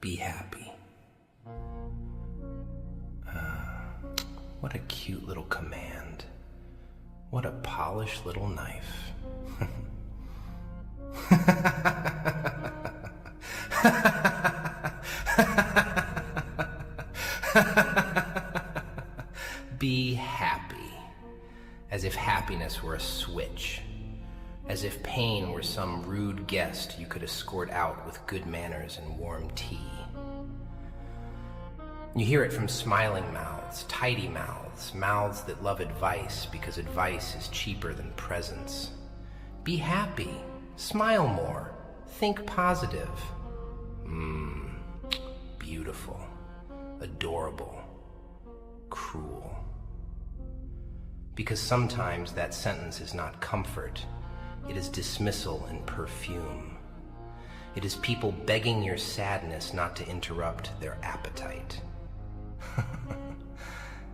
Be happy. What a cute little command. What a polished little knife. Be happy. As if happiness were a switch. As if pain were some rude guest you could escort out with good manners and warm tea. You hear it from smiling mouths, tidy mouths, mouths that love advice because advice is cheaper than presents. Be happy. Smile more. Think positive. Beautiful. Adorable. Cruel. Because sometimes that sentence is not comfort. It is dismissal and perfume. It is people begging your sadness not to interrupt their appetite.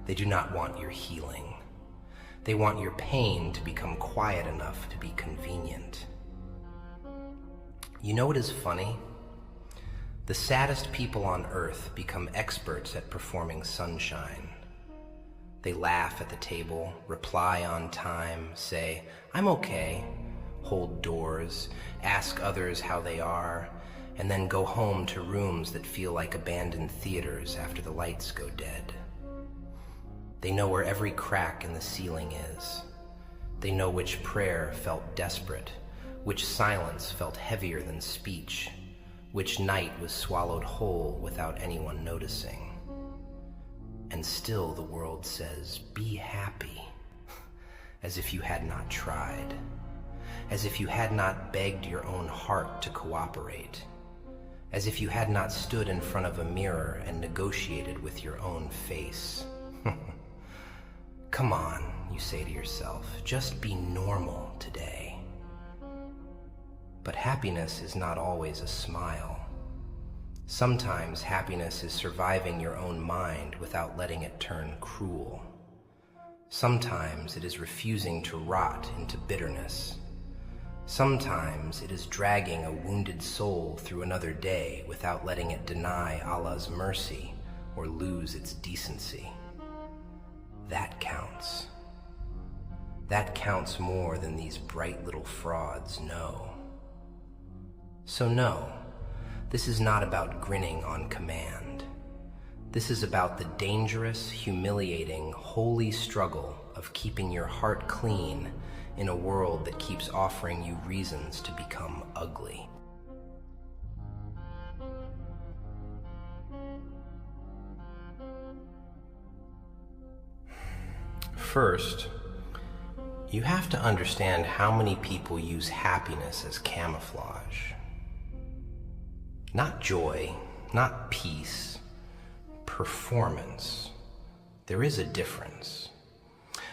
They do not want your healing. They want your pain to become quiet enough to be convenient. You know what is funny? The saddest people on earth become experts at performing sunshine. They laugh at the table, reply on time, say, "I'm okay," hold doors, ask others how they are, and then go home to rooms that feel like abandoned theaters after the lights go dead. They know where every crack in the ceiling is. They know which prayer felt desperate, which silence felt heavier than speech, which night was swallowed whole without anyone noticing. And still the world says, "Be happy," as if you had not tried, as if you had not begged your own heart to cooperate, as if you had not stood in front of a mirror and negotiated with your own face. Come on, you say to yourself, just be normal today. But happiness is not always a smile. Sometimes happiness is surviving your own mind without letting it turn cruel. Sometimes it is refusing to rot into bitterness. Sometimes it is dragging a wounded soul through another day without letting it deny Allah's mercy or lose its decency. That counts. That counts more than these bright little frauds know. So no, this is not about grinning on command. This is about the dangerous, humiliating, holy struggle of keeping your heart clean in a world that keeps offering you reasons to become ugly. First, you have to understand how many people use happiness as camouflage. Not joy, not peace, performance. There is a difference.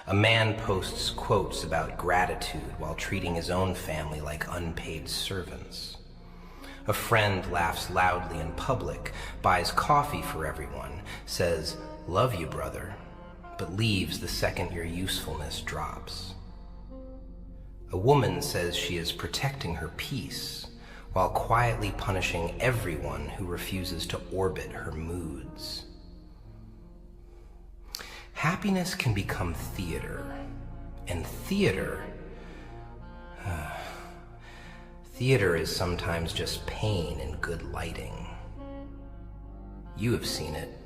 A man posts quotes about gratitude while treating his own family like unpaid servants. A friend laughs loudly in public, buys coffee for everyone, says, "Love you, brother," but leaves the second your usefulness drops. A woman says she is protecting her peace while quietly punishing everyone who refuses to orbit her moods. Happiness can become theater, and theater is sometimes just pain in good lighting. You have seen it.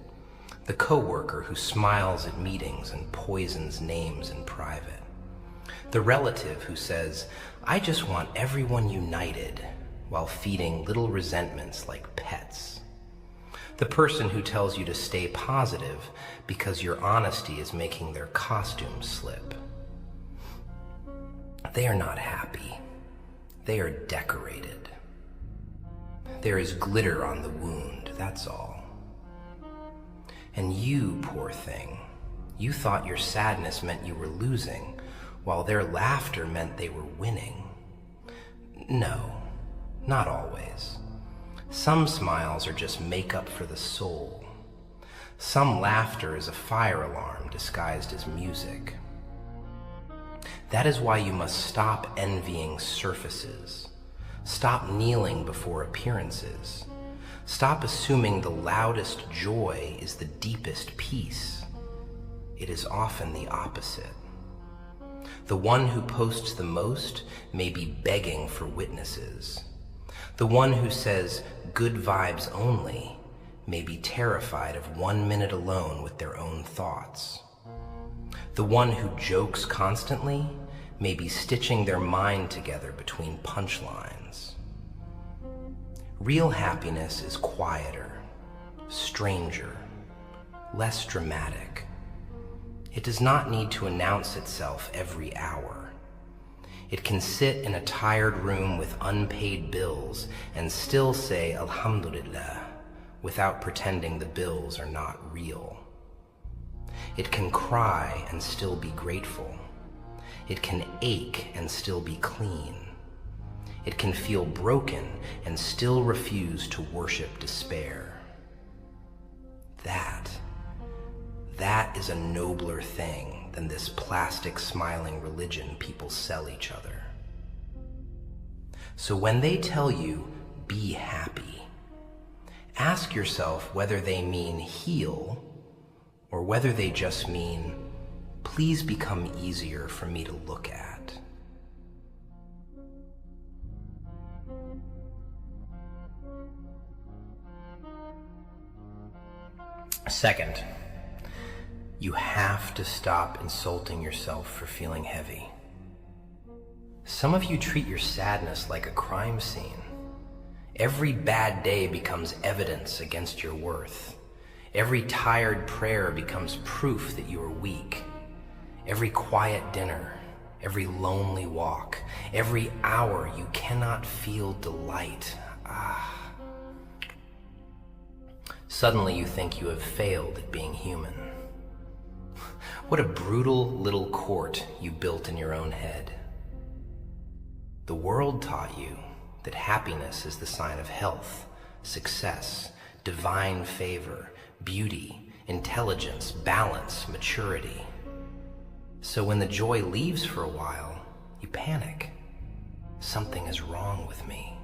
The coworker who smiles at meetings and poisons names in private. The relative who says, "I just want everyone united," while feeding little resentments like pets. The person who tells you to stay positive because your honesty is making their costume slip. They are not happy. They are decorated. There is glitter on the wound, that's all. And you, poor thing, you thought your sadness meant you were losing, while their laughter meant they were winning. No, not always. Some smiles are just makeup for the soul. Some laughter is a fire alarm disguised as music. That is why you must stop envying surfaces. Stop kneeling before appearances. Stop assuming the loudest joy is the deepest peace. It is often the opposite. The one who posts the most may be begging for witnesses. The one who says good vibes only may be terrified of 1 minute alone with their own thoughts. The one who jokes constantly may be stitching their mind together between punchlines. Real happiness is quieter, stranger, less dramatic. It does not need to announce itself every hour. It can sit in a tired room with unpaid bills and still say Alhamdulillah without pretending the bills are not real. It can cry and still be grateful. It can ache and still be clean. It can feel broken and still refuse to worship despair. That is a nobler thing than this plastic smiling religion people sell each other. So when they tell you, be happy, ask yourself whether they mean heal or whether they just mean, please become easier for me to look at. Second, you have to stop insulting yourself for feeling heavy. Some of you treat your sadness like a crime scene. Every bad day becomes evidence against your worth. Every tired prayer becomes proof that you are weak. Every quiet dinner, every lonely walk, every hour you cannot feel delight. Suddenly you think you have failed at being human. What a brutal little court you built in your own head. The world taught you that happiness is the sign of health, success, divine favor, beauty, intelligence, balance, maturity. So when the joy leaves for a while, you panic. Something is wrong with me.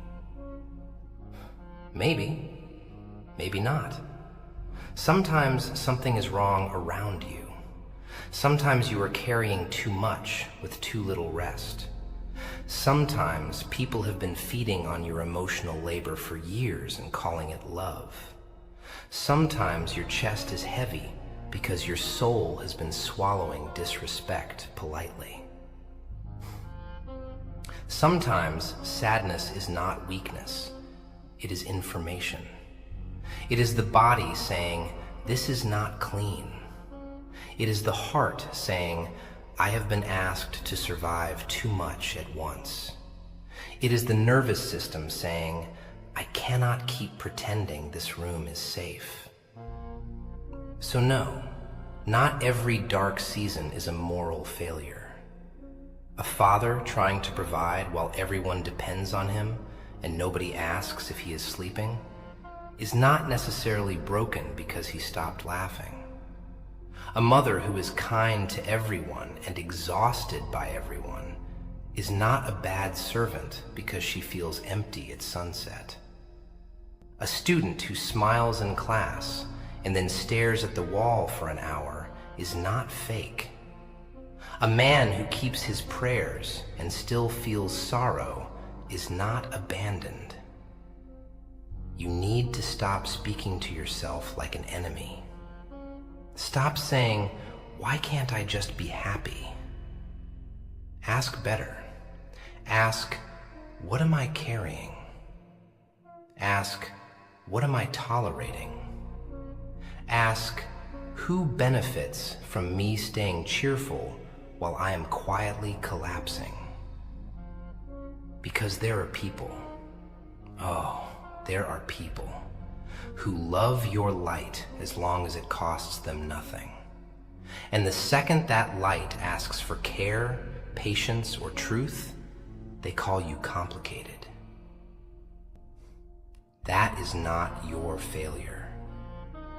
Maybe not. Sometimes something is wrong around you. Sometimes you are carrying too much with too little rest. Sometimes people have been feeding on your emotional labor for years and calling it love. Sometimes your chest is heavy because your soul has been swallowing disrespect politely. Sometimes sadness is not weakness, it is information. It is the body saying, this is not clean. It is the heart saying, I have been asked to survive too much at once. It is the nervous system saying, I cannot keep pretending this room is safe. So no, not every dark season is a moral failure. A father trying to provide while everyone depends on him and nobody asks if he is sleeping is not necessarily broken because he stopped laughing. A mother who is kind to everyone and exhausted by everyone is not a bad servant because she feels empty at sunset. A student who smiles in class and then stares at the wall for an hour is not fake. A man who keeps his prayers and still feels sorrow is not abandoned. You need to stop speaking to yourself like an enemy. Stop saying, why can't I just be happy? Ask better. Ask, what am I carrying? Ask, what am I tolerating? Ask, who benefits from me staying cheerful while I am quietly collapsing? Because there are people, there are people who love your light as long as it costs them nothing. And the second that light asks for care, patience, or truth, they call you complicated. That is not your failure.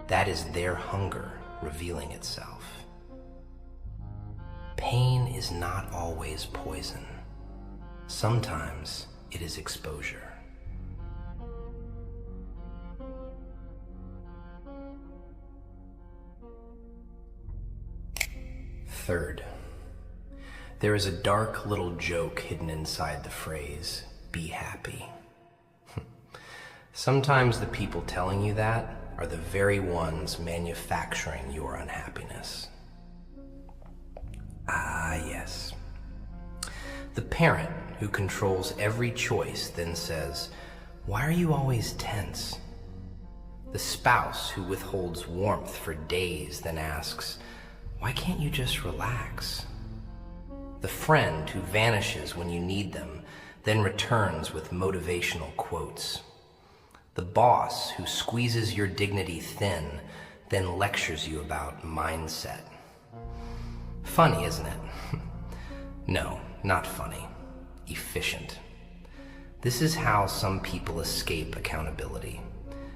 That is their hunger revealing itself. Pain is not always poison. Sometimes it is exposure. Third, there is a dark little joke hidden inside the phrase, be happy. Sometimes the people telling you that are the very ones manufacturing your unhappiness. Ah, yes. The parent who controls every choice then says, why are you always tense? The spouse who withholds warmth for days then asks, why can't you just relax? The friend who vanishes when you need them then returns with motivational quotes. The boss who squeezes your dignity thin then lectures you about mindset. Funny, isn't it? No, not funny. Efficient. This is how some people escape accountability.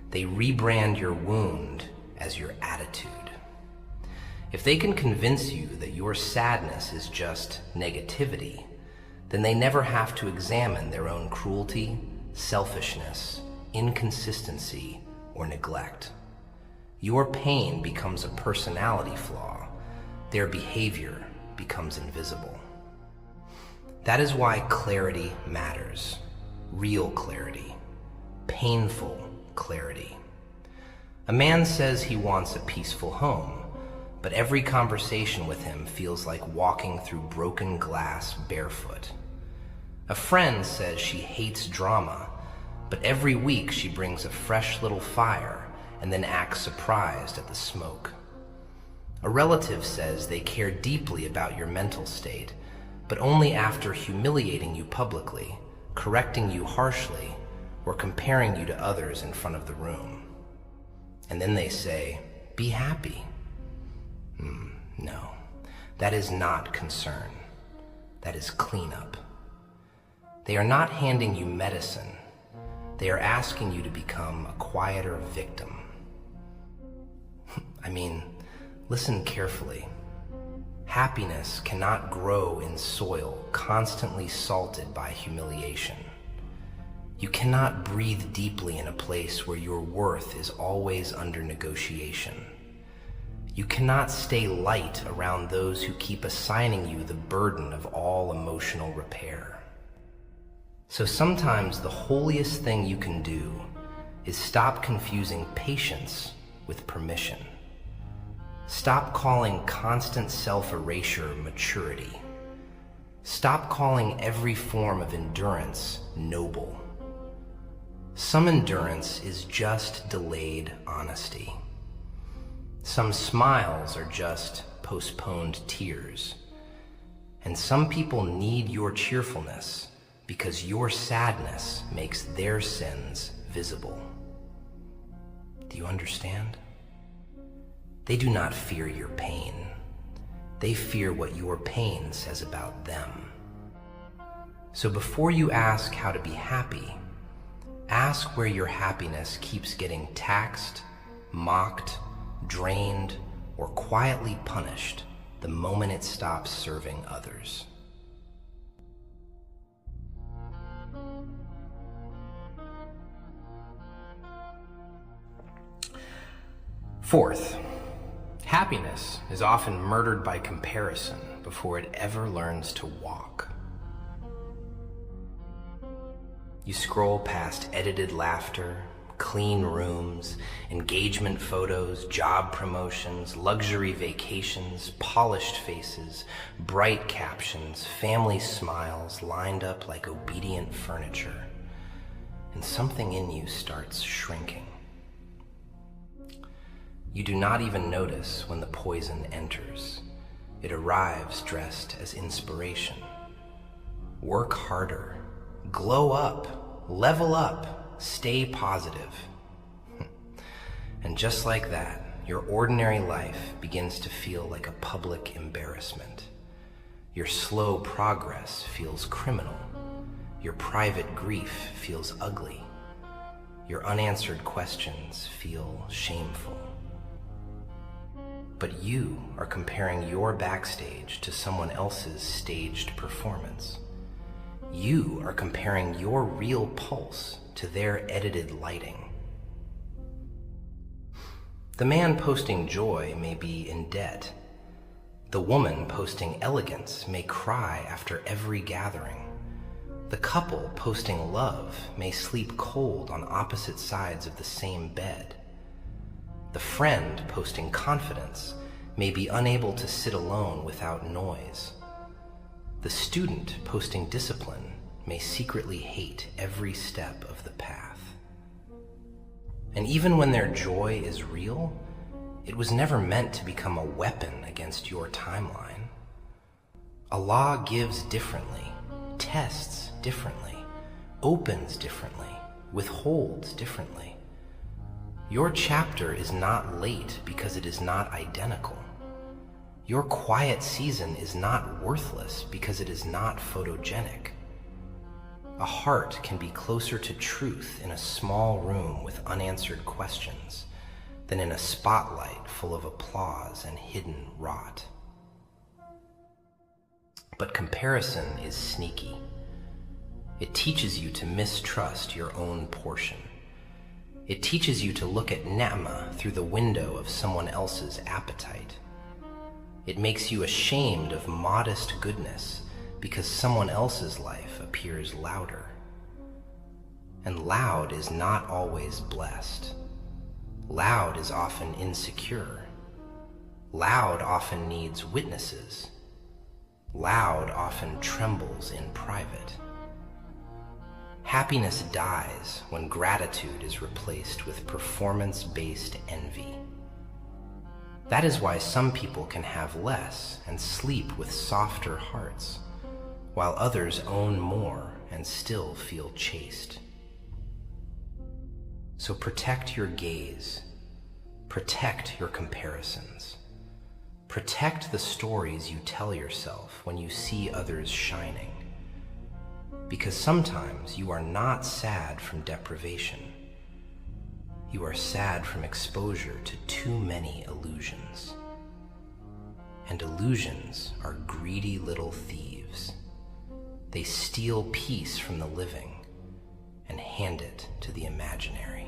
They rebrand your wound as your attitude. If they can convince you that your sadness is just negativity, then they never have to examine their own cruelty, selfishness, inconsistency, or neglect. Your pain becomes a personality flaw. Their behavior becomes invisible. That is why clarity matters. Real clarity. Painful clarity. A man says he wants a peaceful home, but every conversation with him feels like walking through broken glass barefoot. A friend says she hates drama, but every week she brings a fresh little fire and then acts surprised at the smoke. A relative says they care deeply about your mental state, but only after humiliating you publicly, correcting you harshly, or comparing you to others in front of the room. And then they say, be happy. No, that is not concern. That is cleanup. They are not handing you medicine. They are asking you to become a quieter victim. Listen carefully. Happiness cannot grow in soil constantly salted by humiliation. You cannot breathe deeply in a place where your worth is always under negotiation. You cannot stay light around those who keep assigning you the burden of all emotional repair. So sometimes the holiest thing you can do is stop confusing patience with permission. Stop calling constant self-erasure maturity. Stop calling every form of endurance noble. Some endurance is just delayed honesty. Some smiles are just postponed tears. And some people need your cheerfulness because your sadness makes their sins visible. Do you understand? They do not fear your pain. They fear what your pain says about them. So before you ask how to be happy, ask where your happiness keeps getting taxed, mocked, drained, or quietly punished the moment it stops serving others. Fourth, happiness is often murdered by comparison before it ever learns to walk. You scroll past edited laughter, clean rooms, engagement photos, job promotions, luxury vacations, polished faces, bright captions, family smiles lined up like obedient furniture, and something in you starts shrinking. You do not even notice when the poison enters. It arrives dressed as inspiration. Work harder, glow up, level up, stay positive. And just like that, your ordinary life begins to feel like a public embarrassment. Your slow progress feels criminal. Your private grief feels ugly. Your unanswered questions feel shameful. But you are comparing your backstage to someone else's staged performance. You are comparing your real pulse to their edited lighting. The man posting joy may be in debt. The woman posting elegance may cry after every gathering. The couple posting love may sleep cold on opposite sides of the same bed. The friend posting confidence may be unable to sit alone without noise. The student posting discipline may secretly hate every step of the path. And even when their joy is real, it was never meant to become a weapon against your timeline. Allah gives differently, tests differently, opens differently, withholds differently. Your chapter is not late because it is not identical. Your quiet season is not worthless because it is not photogenic. A heart can be closer to truth in a small room with unanswered questions than in a spotlight full of applause and hidden rot. But comparison is sneaky. It teaches you to mistrust your own portion. It teaches you to look at ni'mah through the window of someone else's appetite. It makes you ashamed of modest goodness because someone else's life appears louder. And loud is not always blessed. Loud is often insecure. Loud often needs witnesses. Loud often trembles in private. Happiness dies when gratitude is replaced with performance-based envy. That is why some people can have less and sleep with softer hearts, while others own more and still feel chaste. So protect your gaze, protect your comparisons, protect the stories you tell yourself when you see others shining. Because sometimes you are not sad from deprivation. You are sad from exposure to too many illusions. And illusions are greedy little thieves. They steal peace from the living and hand it to the imaginary.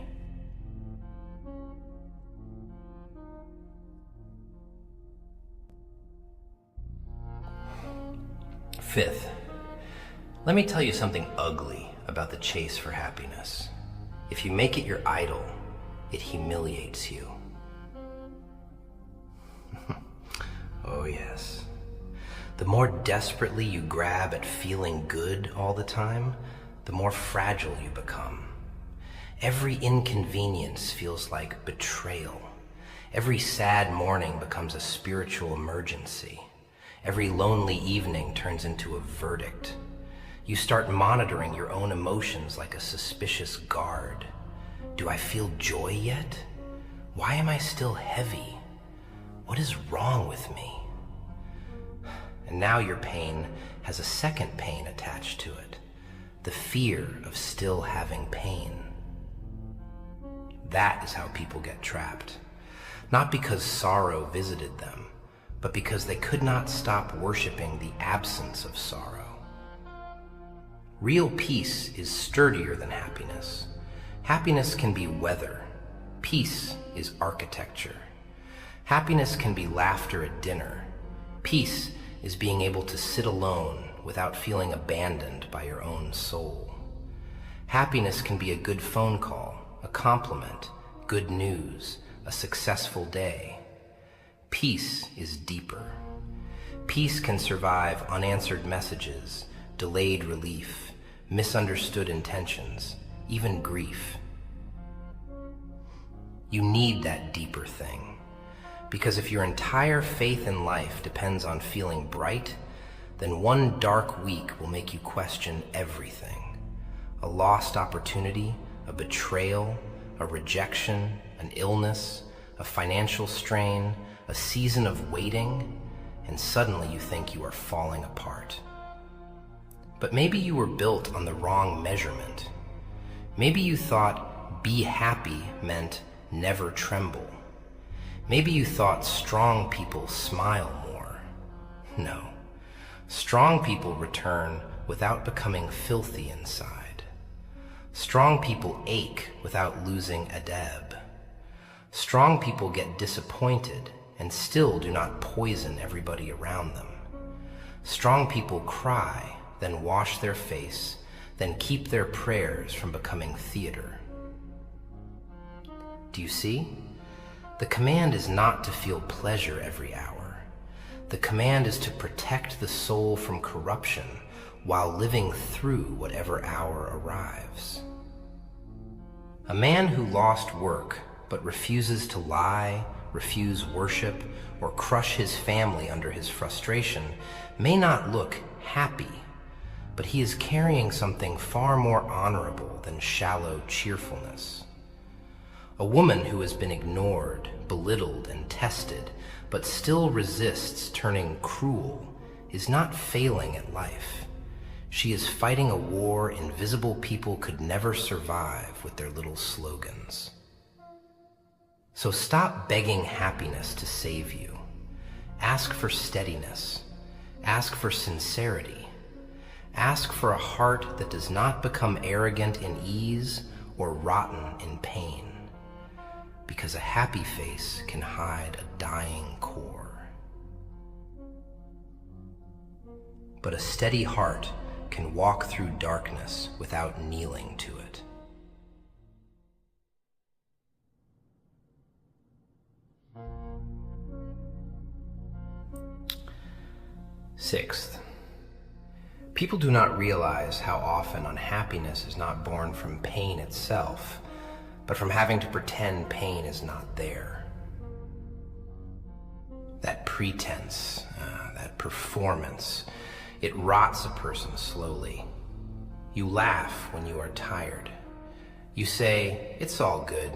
Fifth, let me tell you something ugly about the chase for happiness. If you make it your idol, it humiliates you. Oh yes. The more desperately you grab at feeling good all the time, the more fragile you become. Every inconvenience feels like betrayal. Every sad morning becomes a spiritual emergency. Every lonely evening turns into a verdict. You start monitoring your own emotions like a suspicious guard. Do I feel joy yet? Why am I still heavy? What is wrong with me? And now your pain has a second pain attached to it, the fear of still having pain. That is how people get trapped. Not because sorrow visited them, but because they could not stop worshiping the absence of sorrow. Real peace is sturdier than happiness. Happiness can be weather. Peace is architecture. Happiness can be laughter at dinner. Peace is being able to sit alone without feeling abandoned by your own soul. Happiness can be a good phone call, a compliment, good news, a successful day. Peace is deeper. Peace can survive unanswered messages, delayed relief, misunderstood intentions, even grief. You need that deeper thing, because if your entire faith in life depends on feeling bright, then one dark week will make you question everything. A lost opportunity, a betrayal, a rejection, an illness, a financial strain, a season of waiting, and suddenly you think you are falling apart. But maybe you were built on the wrong measurement. Maybe you thought be happy meant never tremble. Maybe you thought strong people smile more. No. Strong people return without becoming filthy inside. Strong people ache without losing adab. Strong people get disappointed and still do not poison everybody around them. Strong people cry, then wash their face, then keep their prayers from becoming theater. Do you see? The command is not to feel pleasure every hour. The command is to protect the soul from corruption while living through whatever hour arrives. A man who lost work but refuses to lie, refuse worship, or crush his family under his frustration may not look happy, but he is carrying something far more honorable than shallow cheerfulness. A woman who has been ignored, belittled, and tested, but still resists turning cruel, is not failing at life. She is fighting a war invisible people could never survive with their little slogans. So stop begging happiness to save you. Ask for steadiness. Ask for sincerity. Ask for a heart that does not become arrogant in ease or rotten in pain. Because a happy face can hide a dying core. But a steady heart can walk through darkness without kneeling to it. Sixth, people do not realize how often unhappiness is not born from pain itself, but from having to pretend pain is not there. That pretense, that performance, it rots a person slowly. You laugh when you are tired. You say, "It's all good,"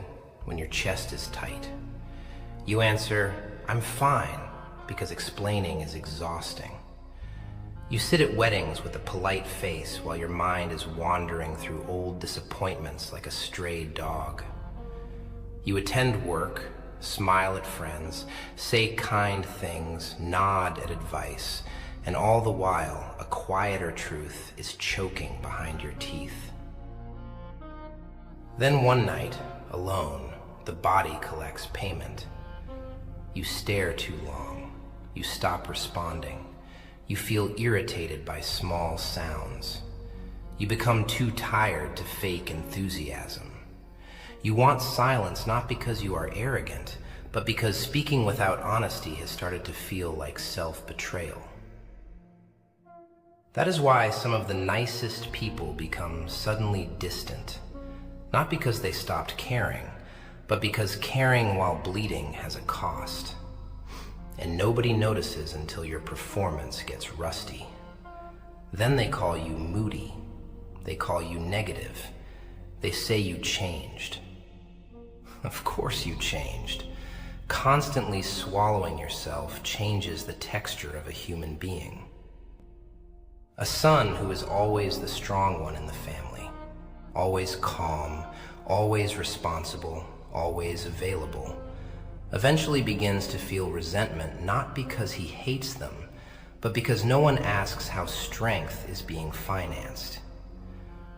when your chest is tight. You answer, "I'm fine," because explaining is exhausting. You sit at weddings with a polite face while your mind is wandering through old disappointments like a stray dog. You attend work, smile at friends, say kind things, nod at advice, and all the while, a quieter truth is choking behind your teeth. Then one night, alone, the body collects payment. You stare too long. You stop responding. You feel irritated by small sounds. You become too tired to fake enthusiasm. You want silence not because you are arrogant, but because speaking without honesty has started to feel like self-betrayal. That is why some of the nicest people become suddenly distant, not because they stopped caring, but because caring while bleeding has a cost. And nobody notices until your performance gets rusty. Then they call you moody. They call you negative. They say you changed. Of course you changed. Constantly swallowing yourself changes the texture of a human being. A son who is always the strong one in the family, always calm, always responsible, always available, eventually begins to feel resentment not because he hates them, but because no one asks how strength is being financed.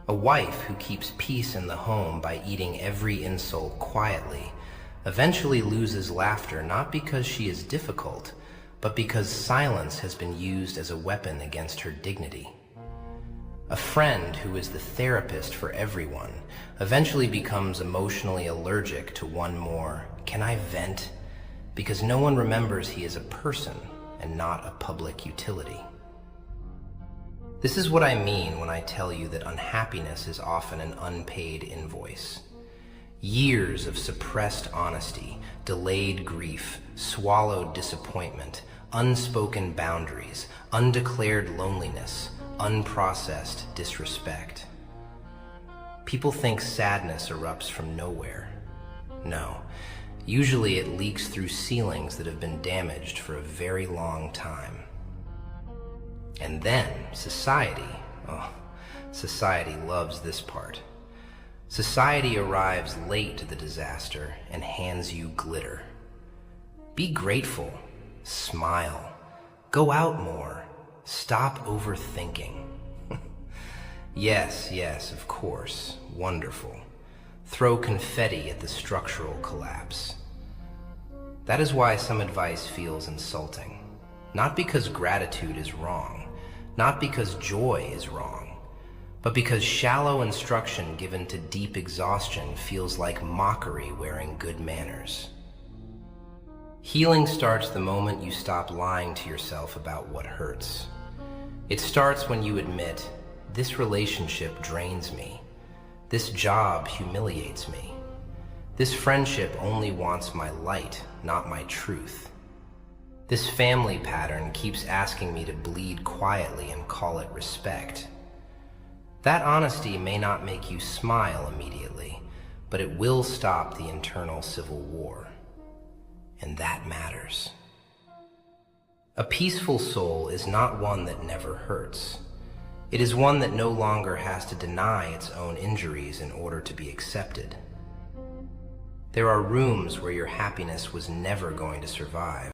A wife who keeps peace in the home by eating every insult quietly eventually loses laughter not because she is difficult, but because silence has been used as a weapon against her dignity. A friend who is the therapist for everyone eventually becomes emotionally allergic to one more "can I vent?" because no one remembers he is a person and not a public utility. This is what I mean when I tell you that unhappiness is often an unpaid invoice. Years of suppressed honesty, delayed grief, swallowed disappointment, unspoken boundaries, undeclared loneliness, unprocessed disrespect. People think sadness erupts from nowhere. No, usually it leaks through ceilings that have been damaged for a very long time. And then society loves this part. Society arrives late to the disaster and hands you glitter. Be grateful, smile, go out more, stop overthinking. Yes, of course, wonderful. Throw confetti at the structural collapse. That is why some advice feels insulting. Not because gratitude is wrong, not because joy is wrong, but because shallow instruction given to deep exhaustion feels like mockery wearing good manners. Healing starts the moment you stop lying to yourself about what hurts. It starts when you admit, this relationship drains me. This job humiliates me. This friendship only wants my light, not my truth. This family pattern keeps asking me to bleed quietly and call it respect. That honesty may not make you smile immediately, but it will stop the internal civil war. And that matters. A peaceful soul is not one that never hurts. It is one that no longer has to deny its own injuries in order to be accepted. There are rooms where your happiness was never going to survive.